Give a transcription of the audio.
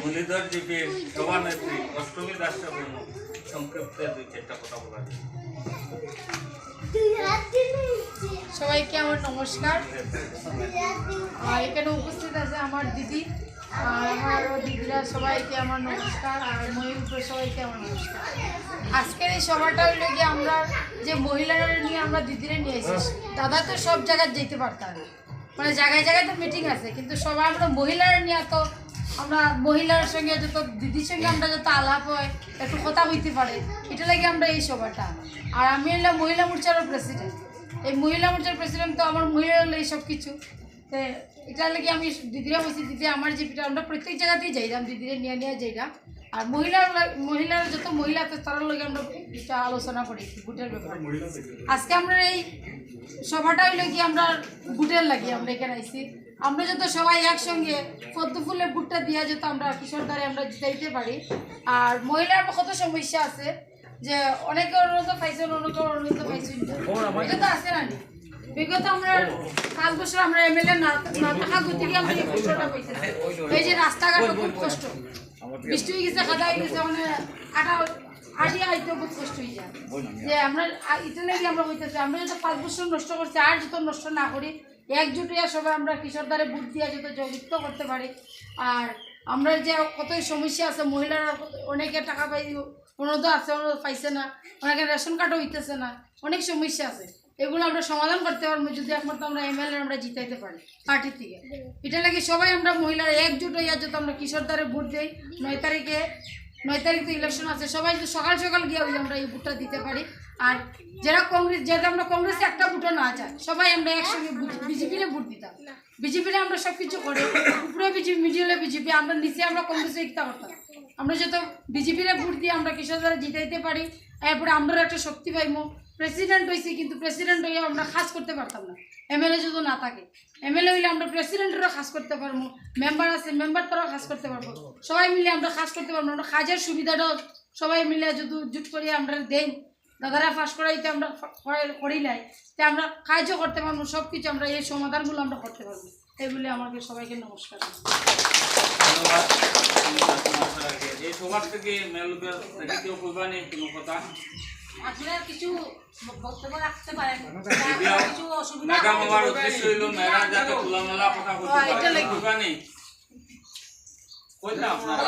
মুরলীধর দ্বীপের সভানেত্রী অষ্টমী দাস সংক্ষিপ্ত 2-4টা কথা বলা যায়। সবাইকে আমার নমস্কার। এখানে উপস্থিত আছে আমার দিদি আর আমার দিদিরা, সবাইকে আমার নমস্কার। আর ময়ূরপুর সবাইকে আমার নমস্কার। আজকের এই সভাটা হইলে গিয়ে আমরা যে মহিলারা নিয়ে আমরা দিদিরা নিয়ে এসেছি। দাদা তো সব জায়গায় যেতে পারতাম, মানে জায়গায় জায়গায় তো মিটিং আছে, কিন্তু সবাই আমরা মহিলারা নিয়ে তো আমরা মহিলার সঙ্গে যত দিদির সঙ্গে আমরা যত আলাপ হয়, একটু কথা হইতে পারে, এটা লাগে আমরা এই সভাটা। আর আমি হলাম মহিলা মোর্চারও প্রেসিডেন্ট। এই মহিলা মোর্চার প্রেসিডেন্ট তো আমার মহিলারা হলো এই সব কিছু। তো এটা লাগে আমি দিদিরা বলছি, দিদি আমার জিপিটা আমরা প্রত্যেক জায়গাতেই যাইলাম, দিদিরা নিয়ে নিয়ে যাইলাম। আর মহিলারা যত মহিলা আছে তার লগে আমরা এটা আলোচনা করি ভোটের ব্যাপারে। আজকে আমরা এই সভাটা হইলো কি আমরা ভোটের লাগি আমরা এখানে আইছি। আমরা যত সবাই একসঙ্গে পদ্ম ফুলের ভোটটা দিয়া যত আমরা কিশোর দ্বারে আমরা জিতাইতে পারি। আর মহিলার কত সমস্যা আছে যে অনেকে অনুরোধ পাইছেন, অনেকে অনুরোধ পাইছেন, এটা তো আছে না। বিগত আমরা 5 বছর আমরা এমএলএ না থাকা গতিকে আমরা এই কষ্টটা পাইছি। এই যে রাস্তাঘাটও খুব কষ্ট, বৃষ্টি হয়ে গেছে, কাদা হয়ে গেছে, মানে আটি আইতে খুব কষ্ট হয়ে যায়। যে আমরা এটা লাগে আমরা হইতেছি, আমরা যত 5 বছর নষ্ট করছি আর যত নষ্ট না করি, একজুট হইয়া সবাই আমরা কিশোর দ্বারে ভোট দিয়া যত যুক্ত করতে পারি। আর আমরা যে কতই সমস্যা আছে, মহিলারা অনেকে টাকা পাই অনুরোধ আছে, অনুরোধ পাইছে না, অনেকে রেশন কার্ডও হইতেছে না, অনেক সমস্যা আছে। এগুলো আমরা সমাধান করতে পারবো যদি একমাত্র আমরা এমএলএ আমরা জিতাইতে পারি পার্টি থেকে। এটা লাগে সবাই আমরা মহিলারা একজুট হইয়া যত আমরা কিশোর দ্বারে ভোট দিই। 9 তারিখ তো ইলেকশন আছে, সবাই যদি সকাল সকাল গিয়ে হইলে আমরা এই ভোটটা দিতে পারি। আর যেটা আমরা কংগ্রেসে একটা ভোটও না যায়, সবাই আমরা একসঙ্গে বিজেপিরে ভোট দিতাম। বিজেপিরে আমরা সব কিছু করে, উপরে বিজেপি, মিডিলে বিজেপি, আমরা নিচে আমরা কংগ্রেসে ইচ্ছা করতাম। আমরা যত বিজেপিরে ভোট দিয়ে আমরা কিশোর দ্বারা জিতাইতে পারি, এরপরে আমরা একটা শক্তি পাইমো। প্রেসিডেন্ট হয়েছি, কিন্তু প্রেসিডেন্ট হয়ে আমরা কাজ করতে পারতাম না এমএলএ যদি না থাকে। এমএলএ হইলে আমরা প্রেসিডেন্টেরও কাজ করতে পারবো, মেম্বার আছে মেম্বার তারাও কাজ করতে পারবো, সবাই মিলে আমরা কাজ করতে পারবো। আমরা কাজের সুবিধাটাও সবাই মিলে যদি জুট করিয়ে আমরা দেই, দাদারা পাস করাইতে আমরা করিলাই, তো আমরা কাজও করতে পারবো, সব কিছু আমরা এই সমাধানগুলো আমরা করতে পারবো। এই বলে আমাকে সবাইকে নমস্কার। এই সবার থেকে কেউ কইবানি কোনো কথা আসলে কিছু বক্তব্য রাখতে পারেন, কিছু অসুবিধা আমার উদ্দেশ্য হইল মেয়েরা যাতে খোলামেলা কথা বলতে পারে, কইবানি কইতা আপনারা